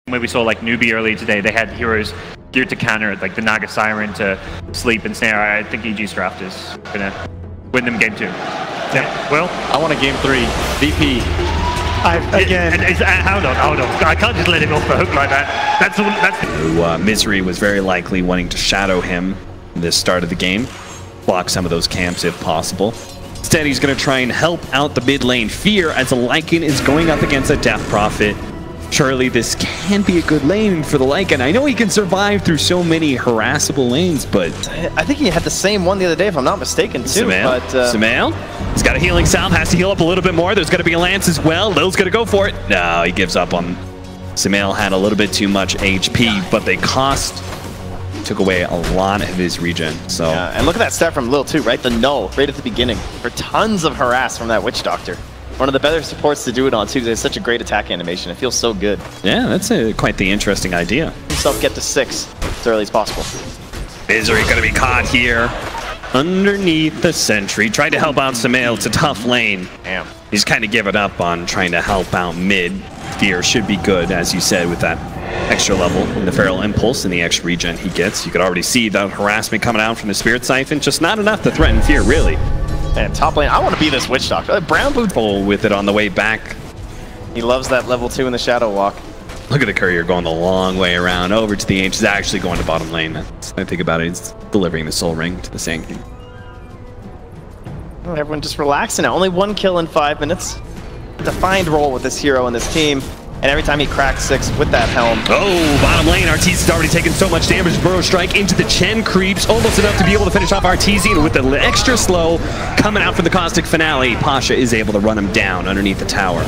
When we saw like Newbie earlier today, they had heroes geared to counter, like the Naga Siren to sleep and snare. I think EG's draft is gonna win them game 2. Yeah. Well, I want a game 3. VP. Hold on. I can't just let him off the hook like that. That's Misery was very likely wanting to shadow him in the start of the game, block some of those camps if possible. Instead, he's going to try and help out the mid lane Fear as a Lycan is going up against a Death Prophet. Surely this can be a good lane for the Lycan. I know he can survive through so many harassable lanes, but... I think he had the same one the other day, if I'm not mistaken, too. Sumail? He's got a healing salve, has to heal up a little bit more. There's going to be a lance as well. Lil's going to go for it. No, he gives up on... Sumail had a little bit too much HP, but they took away a lot of his regen. So yeah, and look at that stat from Lil too, right? The null right at the beginning for tons of harass from that Witch Doctor. One of the better supports to do it on too. There's such a great attack animation. It feels so good. Yeah, that's quite the interesting idea. Himself get to 6 as early as possible. Misery gonna be caught here underneath the sentry. Tried to help out Sumail. It's a tough lane. Damn. He's kind of given up on trying to help out mid. Fear should be good, as you said, with that extra level in the Feral Impulse and the extra regen he gets. You could already see the harassment coming out from the Spirit Siphon. Just not enough to threaten Fear, really. And top lane, I want to be this Witch Doctor. Brown Boot with it on the way back. He loves that level 2 in the Shadow Walk. Look at the courier going the long way around over to the Ancient. He's actually going to bottom lane. That's, I think about it, he's delivering the Soul Ring to the Sand King. Oh, everyone just relaxing now. Only 1 kill in 5 minutes. Defined role with this hero and this team. And every time he cracks 6 with that helm. Oh, bottom lane, Arteezy has already taken so much damage. Burrow Strike into the Chen creeps, almost enough to be able to finish off Arteezy. And with the extra slow coming out for the Caustic Finale, Pasha is able to run him down underneath the tower.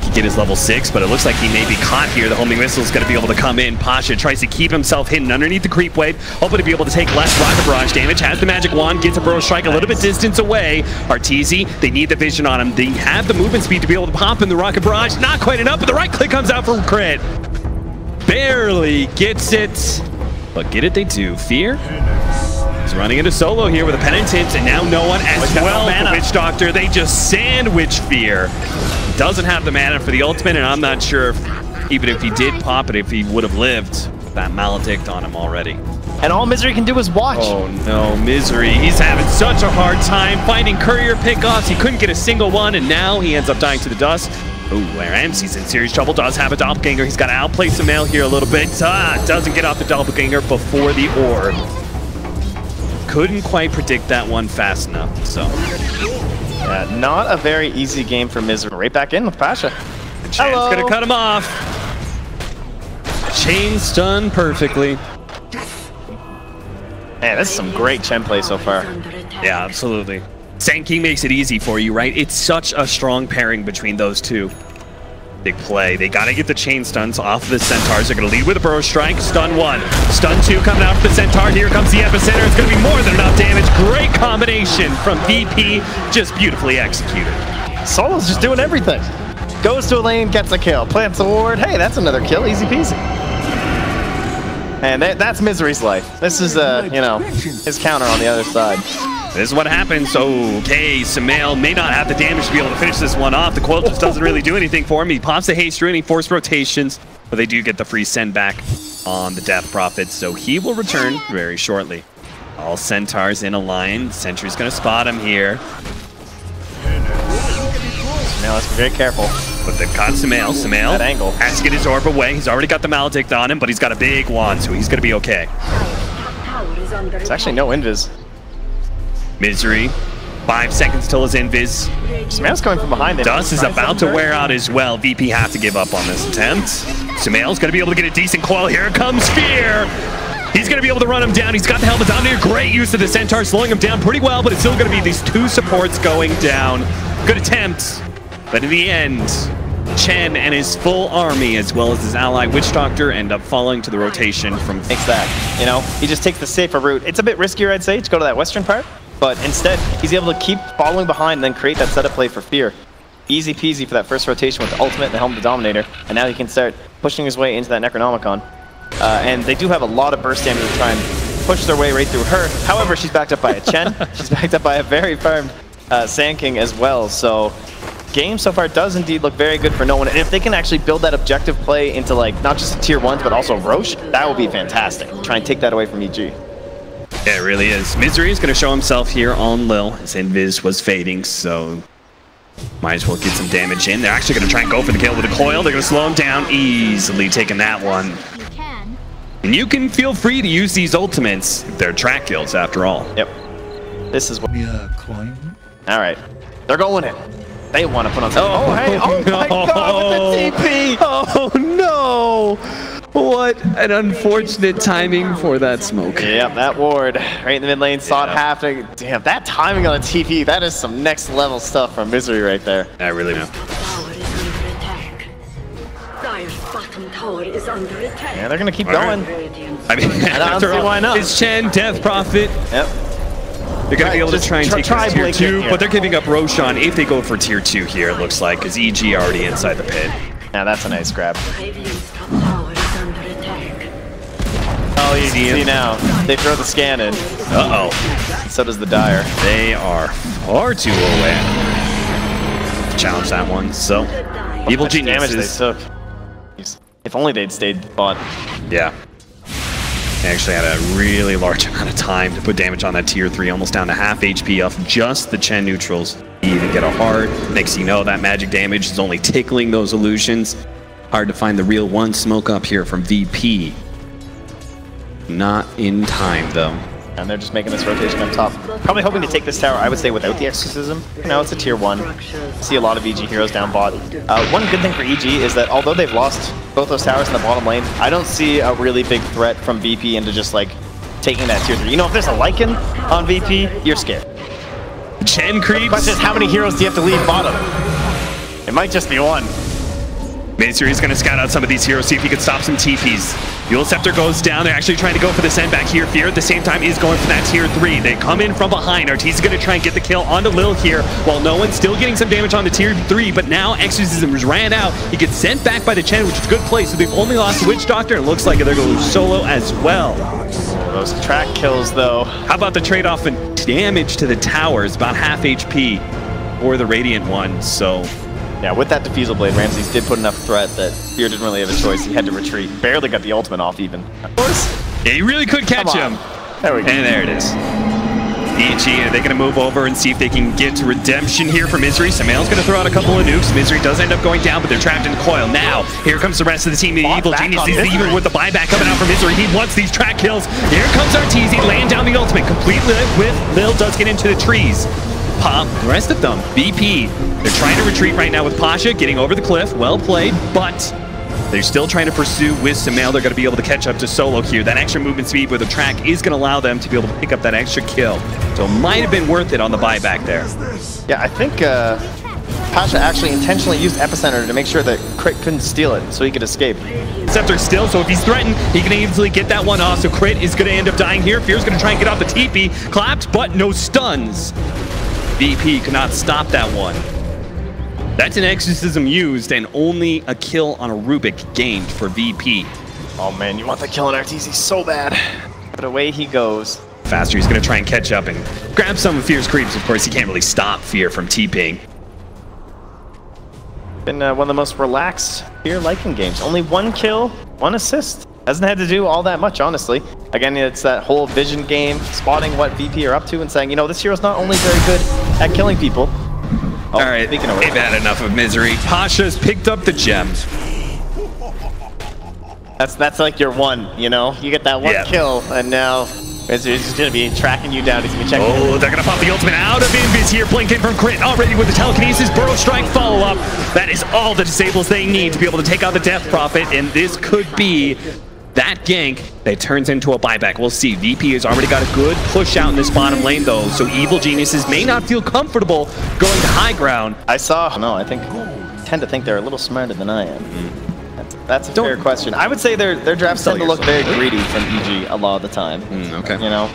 He get his level 6, but it looks like he may be caught here. The homing missile is going to be able to come in. Pasha tries to keep himself hidden underneath the creep wave, hoping to be able to take less rocket barrage damage. Has the magic wand, gets a Burrow Strike a little bit distance away. Arteezy, they need the vision on him. They have the movement speed to be able to pop in the rocket barrage. Not quite enough, but the right click comes out for crit. Barely gets it, but get it they do. Fear is running into solo here with a Penitent, and now no one as well for Witch Doctor. They just sandwich Fear. Doesn't have the mana for the ultimate, and I'm not sure if, even if he did pop it, if he would have lived with that Maledict on him already. And all Misery can do is watch. Oh no, Misery. He's having such a hard time finding courier pickoffs. He couldn't get a single one, and now he ends up dying to the dust. Ooh, where MC's in serious trouble. Does have a doppelganger. He's got to outplay Sumail here a little bit. Doesn't get off the doppelganger before the orb. Couldn't quite predict that one fast enough, so. Not a very easy game for Misery. Right back in with Pasha. Chan's gonna cut him off. Chain stun perfectly. Man, this is some great Chen play so far. Yeah, absolutely. Sand King makes it easy for you, right? It's such a strong pairing between those two. Big play. They gotta get the chain stuns off of the Centaurs. They're gonna lead with a Burrow Strike. Stun 1. Stun 2 coming out for the Centaur. Here comes the epicenter. It's gonna be more than enough damage. Great combination from VP. Just beautifully executed. Solo's just doing everything. Goes to a lane, gets a kill. Plants a ward. Hey, that's another kill. Easy peasy. And that's Misery's life. This is, you know, his counter on the other side. This is what happens. Okay, Sumail may not have the damage to be able to finish this one off. The coil just doesn't really do anything for him. He pops the haste through and he forced rotations, but they do get the free send back on the Death Prophet, so he will return very shortly. All Centaurs in a line. Sentry's gonna spot him here. Now let's be very careful. But they've caught Sumail. Sumail that angle has to get his orb away. He's already got the Maledict on him, but he's got a big wand, so he's gonna be okay. There's actually no invis. Misery. 5 seconds till his invis. Sumail's coming from behind. Dust is about to wear out as well. VP has to give up on this attempt. Sumail's going to be able to get a decent coil. Here comes Fear. He's going to be able to run him down. He's got the Helmet Dominator. Great use of the Centaur, slowing him down pretty well, but it's still going to be these 2 supports going down. Good attempt, but in the end, Chen and his full army, as well as his ally Witch Doctor, end up falling to the rotation from... Takes that, you know? He just takes the safer route. It's a bit riskier, I'd say, to go to that western part. But instead, he's able to keep following behind and then create that setup play for Fear. Easy peasy for that first rotation with the ultimate and the Helm of the Dominator. And now he can start pushing his way into that Necronomicon. And they do have a lot of burst damage to try and push their way right through her. However, she's backed up by a Chen. She's backed up by a very firm Sand King as well. So game so far does indeed look very good for no one. And if they can actually build that objective play into like not just tier 1s but also Roche, that would be fantastic. Try and take that away from EG. Yeah, it really is. Misery is going to show himself here on Lil. His invis was fading, so might as well get some damage in. They're actually going to try and go for the kill with a coil. They're going to slow him down, easily taking that one. And you can feel free to use these ultimates. They're track kills after all. Yep. This is what. Coin. All right, they're going in. They want to put on some. Oh, hey! Oh no. My God! With the TP! Oh no! What an unfortunate timing for that smoke. Yep, that ward right in the mid lane saw it happening. Damn, that timing on a TP, that is some next level stuff from Misery right there. I really know. Yeah, they're gonna keep going. I mean, I don't see why not. It's Chen, Death Prophet. Yep. They're going to be able to try and take this tier 2, here. but they're giving up Roshan if they go for tier 2 here, it looks like, because EG already inside the pit. Yeah, that's a nice grab. Oh, you see now. They throw the scan in. Uh-oh. So does the Dire. They are far too away to challenge that one, so Evil Geniuses. Damage they took. If only they'd stayed bot. Yeah. They actually had a really large amount of time to put damage on that tier 3, almost down to half HP off just the Chen neutrals. You even get a heart. Next thing you know, that magic damage is only tickling those illusions. Hard to find the real one smoke up here from VP. Not in time, though. And they're just making this rotation up top. Probably hoping to take this tower, I would say, without the exorcism. You know, it's a tier 1. See a lot of EG heroes down bot. One good thing for EG is that although they've lost both those towers in the bottom lane, I don't see a really big threat from VP into just, like, taking that tier 3. You know, if there's a Lycan on VP, you're scared. Chen creeps. The question is, how many heroes do you have to leave bottom? It might just be one. Misery's going to scout out some of these heroes, see if he can stop some TPs. Dual Scepter goes down. They're actually trying to go for the send back here. Fear at the same time is going for that tier 3. They come in from behind. Arteezy's going to try and get the kill onto Lil here, while no one's still getting some damage on the tier 3, but now Exorcism ran out. He gets sent back by the Chen, which is a good play, so they've only lost Witch Doctor, and it looks like they're going to lose Solo as well. Those track kills, though. How about the trade-off in damage to the towers? About half HP for the Radiant one, so... Yeah, with that Defusal Blade, Ramses did put enough threat that Fear didn't really have a choice. He had to retreat. Barely got the ultimate off even. Of course. Yeah, he really could catch him. There we go. And there it is. EG, are they going to move over and see if they can get to redemption here for Misery? Samael's going to throw out a couple of nukes. Misery does end up going down, but they're trapped in the coil. Now, here comes the rest of the team. The Evil Geniuses, even with the buyback coming out for Misery, he wants these track kills. Here comes Arteezy, laying down the ultimate, completely with Lil does get into the trees. Pop, the rest of them, VP. They're trying to retreat right now with Pasha, getting over the cliff. Well played, but they're still trying to pursue with Samael. They're going to be able to catch up to Solo here. That extra movement speed with the track is going to allow them to be able to pick up that extra kill. So it might have been worth it on the buyback there. Yeah, I think Pasha actually intentionally used Epicenter to make sure that Crit couldn't steal it, so he could escape. Scepter still, so if he's threatened, he can easily get that one off. So Crit is going to end up dying here. Fear's going to try and get off the TP. Clapped, but no stuns. VP could not stop that one. That's an Exorcism used and only a kill on a Rubik gained for VP. Oh man, you want the kill on Arteezy so bad. But away he goes. Faster, he's going to try and catch up and grab some of Fear's creeps. Of course, he can't really stop Fear from TPing. Been one of the most relaxed Fear Lycan games. Only 1 kill, 1 assist. Hasn't had to do all that much, honestly. Again, it's that whole vision game, spotting what VP are up to and saying, you know, this hero's not only very good at killing people. Oh, all right, they've had enough of Misery. Pasha's picked up the gems. That's like your one, you know? You get that one kill, and now Misery's going to be tracking you down. He's going to be checking. Oh, they're going to pop the ultimate out of Invis here. Blinking from Crit already with the telekinesis. Burrow Strike follow-up. That is all the disables they need to be able to take out the Death Prophet, and this could be that gank that turns into a buyback. We'll see. VP has already got a good push out in this bottom lane, though, so Evil Geniuses may not feel comfortable going to high ground. I tend to think they're a little smarter than I am. That's a fair question. I would say their drafts tend to look very greedy from EG a lot of the time. Okay. You know,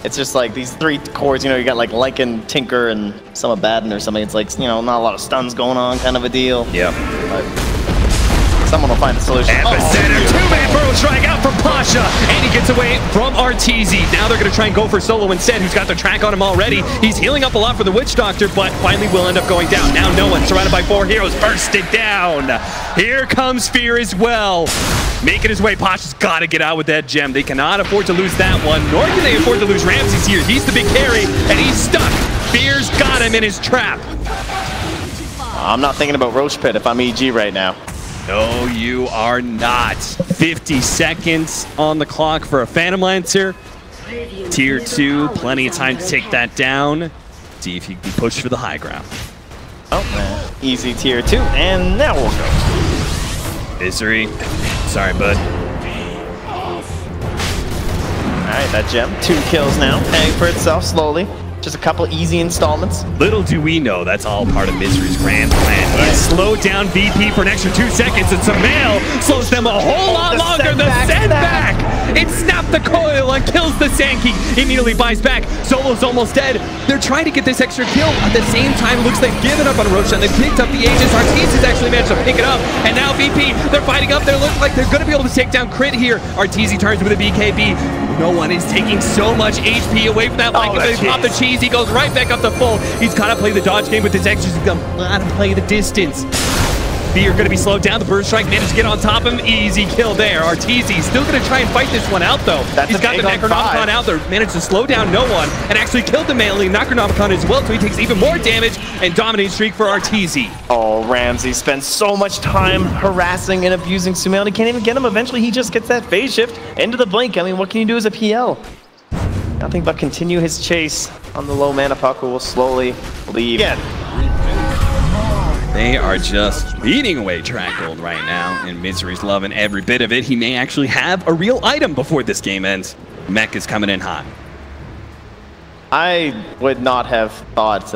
it's just like these 3 cores, you know, you got like Lycan, Tinker, and some Abaddon or something. It's like, you know, not a lot of stuns going on kind of a deal. Yeah. But someone will find the solution. Epicenter, 2-man Burrow Strike out from Pasha, and he gets away from RTZ. Now they're going to try and go for Solo instead, who's got the track on him already. He's healing up a lot for the Witch Doctor, but finally will end up going down. Now no one, surrounded by 4 heroes, bursted down. Here comes Fear as well. Making his way, Pasha's got to get out with that gem. They cannot afford to lose that one, nor can they afford to lose Ramses here. He's the big carry, and he's stuck. Fear's got him in his trap. I'm not thinking about Roche Pit if I'm EG right now. No, you are not. 50 seconds on the clock for a Phantom Lancer. Tier 2, plenty of time to take that down. See if you can push for the high ground. Oh, man. Easy tier 2, and now we'll go. Misery. Sorry, bud. Alright, that gem. 2 kills now. Paying for itself slowly. Just a couple easy installments. Little do we know that's all part of Misery's grand plan. He slowed down VP for an extra 2 seconds, and Samael slows them a whole lot longer. The send back! It snapped the coil and kills the Sankey. Immediately buys back. Solo's almost dead. They're trying to get this extra kill. At the same time, it looks like they've given up on Roshan. They've picked up the Aegis. Artis has actually managed to pick it up. And now VP, they're fighting up. They look like they're going to be able to take down Crit here. Artis turns with a BKB. No one is taking so much HP away from that. Like if they pop the cheese, he goes right back up to full. He's got to play the dodge game with his extras. He's got to play the distance. Fear going to be slowed down. The Burst Strike managed to get on top of him. Easy kill there. Arteezy still going to try and fight this one out, though. He's got the Necronomicon out there. Managed to slow down no one and actually killed the melee Necronomicon as well, so he takes even more damage and dominating streak for Arteezy. Oh, Ramsey spends so much time harassing and abusing Sumail. He can't even get him. Eventually, he just gets that phase shift into the blink. I mean, what can you do as a PL? Nothing but continue his chase on the low mana puck, who will slowly leave. Again. They are just beating away Track Gold right now, and Misery's loving every bit of it. He may actually have a real item before this game ends. Mech is coming in hot. I would not have thought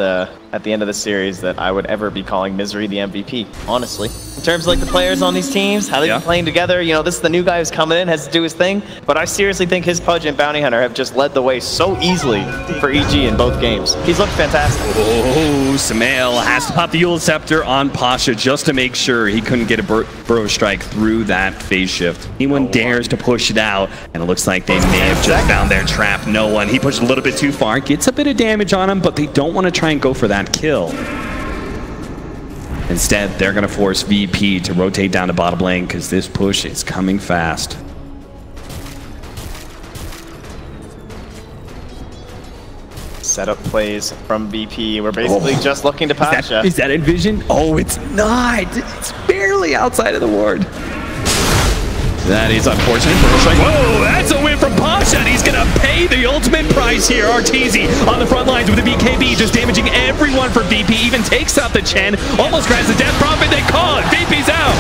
at the end of the series that I would ever be calling Misery the MVP, honestly. In terms of like the players on these teams, how they've been playing together, you know, this is the new guy who's coming in, has to do his thing, but I seriously think his Pudge and Bounty Hunter have just led the way so easily for EG in both games. He's looked fantastic. Oh, Samael has to pop the Eul Scepter on Pasha just to make sure he couldn't get a Burrow Strike through that phase shift. Anyone dares to push it out, and it looks like they may have just found their trap. No one. He pushed a little bit too far, gets a bit of damage on him, but they don't want to try and go for that kill. Instead, they're going to force VP to rotate down to bottom lane because this push is coming fast. Setup plays from VP. We're basically just looking to Pasha. Is that Envision? Oh, it's not. It's barely outside of the ward. That is unfortunate. Whoa, that's a win from Pasha. He's going to pay the ultimate price here. Arteezy on the front lines with a BKB, just damaging everyone for VP. Even takes out the Chen. Almost grabs the Death Prophet. They call it. VP's out.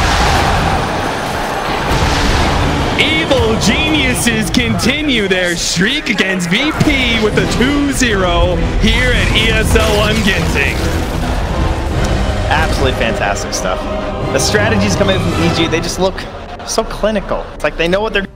Evil geniuses continue their streak against VP with a 2-0 here at ESL 1 Genting. Absolutely fantastic stuff. The strategies coming from EG, they just look so clinical. It's like they know what they're